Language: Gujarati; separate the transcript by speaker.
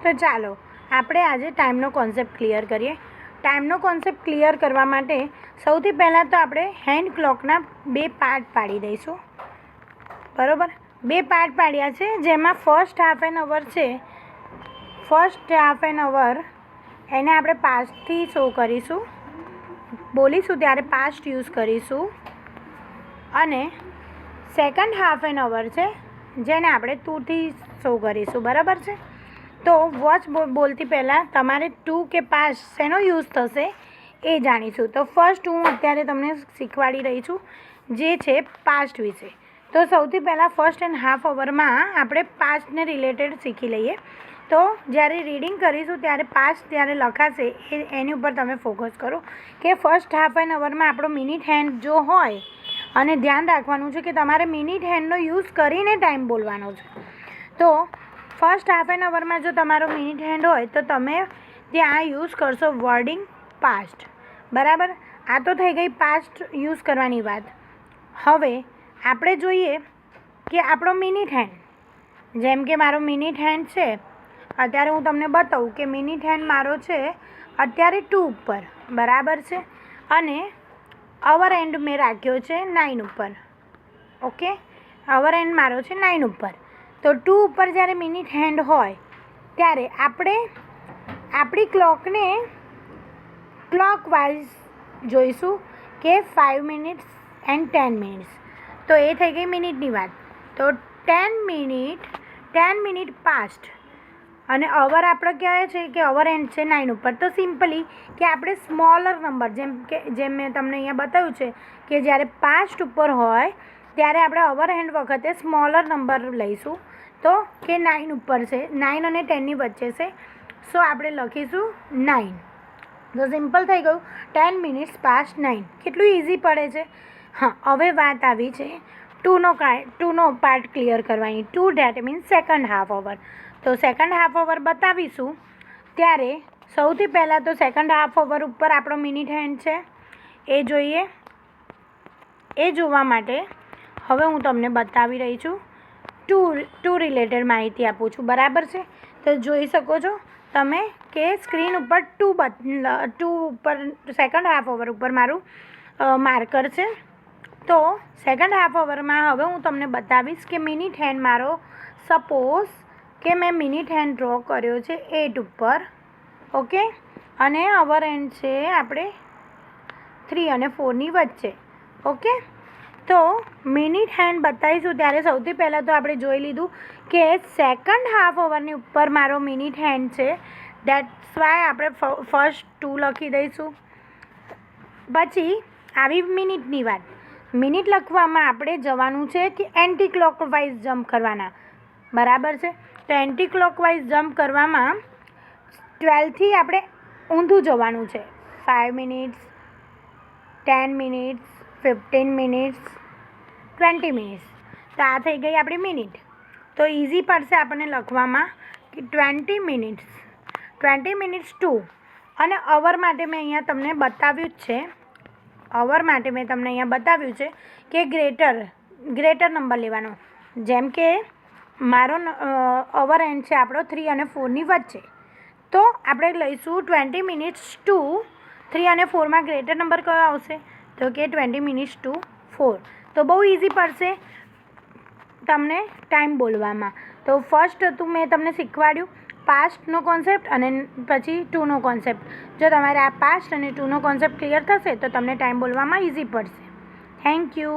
Speaker 1: તો ચાલો આપણે આજે ટાઈમનો કોન્સેપ્ટ ક્લિયર કરીએ. ટાઈમનો કોન્સેપ્ટ ક્લિયર કરવા માટે સૌથી પહેલાં તો આપણે હેન્ડ ક્લોકના 2 પાર્ટ પાડી દઈશું. બરાબર, 2 પાર્ટ પાડ્યા છે, જેમાં ફર્સ્ટ હાફ એન અવર છે. ફર્સ્ટ હાફ એન અવર એને આપણે પાસ્ટથી શો કરીશું, બોલીશું ત્યારે પાસ્ટ યુઝ કરીશું. અને સેકન્ડ હાફ એન અવર છે, જેને આપણે ટુથી શો કરીશું. બરાબર છે. તો વોચ બોલતી પહેલાં તમારે ટુ કે પાસ્ટ શેનો યુઝ થશે એ જાણીશું. તો ફર્સ્ટ હું અત્યારે તમને શીખવાડી રહી છું, જે છે પાસ્ટ વિશે. તો સૌથી પહેલાં ફર્સ્ટ એન્ડ હાફ અવરમાં આપણે પાસ્ટને રિલેટેડ શીખી લઈએ. તો જ્યારે રીડિંગ કરીશું ત્યારે પાસ્ટ જ્યારે લખાશે એની ઉપર તમે ફોકસ કરો કે ફર્સ્ટ હાફ એન અવરમાં આપણો મિનિટ હેન્ડ જો હોય, અને ધ્યાન રાખવાનું છે કે તમારે મિનિટ હેન્ડનો યુઝ કરીને ટાઈમ બોલવાનો છે. તો ફર્સ્ટ હાફ એન અવરમાં જો તમારો મિનિટ હેન્ડ હોય તો તમે ત્યાં યુઝ કરશો વર્ડિંગ પાસ્ટ. બરાબર, આ તો થઈ ગઈ પાસ્ટ યુઝ કરવાની વાત. હવે આપણે જોઈએ કે આપણો મિનિટ હેન્ડ, જેમ કે મારો મિનિટ હેન્ડ છે અત્યારે, હું તમને બતાવું કે મિનિટ હેન્ડ મારો છે અત્યારે 2 ઉપર. બરાબર છે. અને અવર એન્ડ મેં રાખ્યો છે 9 ઉપર. ઓકે, અવર એન્ડ મારો છે 9 ઉપર. તો 2 ઉપર જ્યારે મિનિટ હેન્ડ હોય ત્યારે આપણે આપણી ક્લોકને ક્લોકવાઇઝ જોઈશું કે 5 મિનિટ્સ એન્ડ 10 મિનિટ્સ. તો એ થઈ ગઈ મિનિટની વાત. તો 10 મિનિટ પાસ્ટ. અને અવર આપણો કહેવાય છે કે અવર એન્ડ છે 9 ઉપર. તો સિમ્પલી કે આપણે સ્મોલર નંબર, જેમ મેં તમને અહીંયા બતાવ્યું છે કે જ્યારે પાસ્ટ ઉપર હોય ત્યારે આપણે અવર હેન્ડ વખતે સ્મોલર નંબર લઈશું. તો કે 9 ઉપર છે, 9 અને 10ની વચ્ચે છે, સો આપણે લખીશું 9. તો સિમ્પલ થઈ ગયું, 10 મિનિટ્સ પાસ્ટ 9. કેટલું ઇઝી પડે છે. હા, હવે વાત આવી છે ટુનો પાર્ટ ક્લિયર કરવાની. 2 ડેટ મીન્સ સેકન્ડ હાફ અવર. તો સેકન્ડ હાફ અવર બતાવીશું ત્યારે સૌથી પહેલાં તો સેકન્ડ હાફ અવર ઉપર આપણો મિનિટ હેન્ડ છે એ જોઈએ. એ જોવા માટે હવે હું તમને બતાવી રહી છું, ટુ રિલેટેડ માહિતી આપું છું. બરાબર છે. તો જોઈ શકો છો તમે કે સ્ક્રીન ઉપર 2 ઉપર સેકન્ડ હાફ અવર ઉપર મારું માર્કર છે. તો સેકન્ડ હાફ અવરમાં હવે હું તમને બતાવીશ કે મિનિટ હેન્ડ મારો, સપોઝ કે મેં મિનિટ હેન્ડ ડ્રો કર્યો છે 8 ઉપર. ઓકે, અને અવર એન્ડ છે આપણે 3 અને 4ની વચ્ચે. ઓકે, તો મિનિટ હેન્ડ બતાવીશું ત્યારે સૌથી પહેલાં તો આપણે જોઈ લીધું કે સેકન્ડ હાફ અવરની ઉપર મારો મિનિટ હેન્ડ છે. દેટ્સ વાય આપણે ફર્સ્ટ 2 લખી દઈશું. પછી આવી મિનિટની વાત. મિનિટ લખવામાં આપણે જવાનું છે કે એન્ટી ક્લોકવાઇઝ જમ્પ કરવાના. બરાબર છે. તો એન્ટી ક્લોકવાઇઝ જમ્પ કરવામાં 12થી આપણે ઊંધું જવાનું છે. 5 મિનિટ્સ, 10 મિનિટ્સ, 15 મિનિટ્સ, 20 મિનિટ્સ. તો આ થઈ ગઈ આપણી મિનિટ. તો ઇઝી પડશે આપણને લખવામાં કે 20 મિનિટ્સ 2. અને અવર માટે મેં અહીંયા તમને બતાવ્યું જ છે. અવર માટે મેં તમને અહીંયા બતાવ્યું છે કે ગ્રેટર નંબર લેવાનો. જેમ કે મારો અવર એન્ડ છે આપણો 3 અને 4ની વચ્ચે. તો આપણે લઈશું 20 મિનિટ્સ 2. 3 અને 4માં ગ્રેટર નંબર કયો આવશે? તો કે 20 મિનિટ્સ 2 4. તો બહુ ઇઝી પડશે તમને ટાઈમ બોલવામાં. તો ફર્સ્ટ હતું મેં તમને શીખવાડ્યું પાસ્ટનો કોન્સેપ્ટ અને પછી ટુનો કોન્સેપ્ટ. જો તમારે આ પાસ્ટ અને ટુનો કોન્સેપ્ટ ક્લિયર થશે તો તમને ટાઈમ બોલવામાં ઇઝી પડશે. Thank you.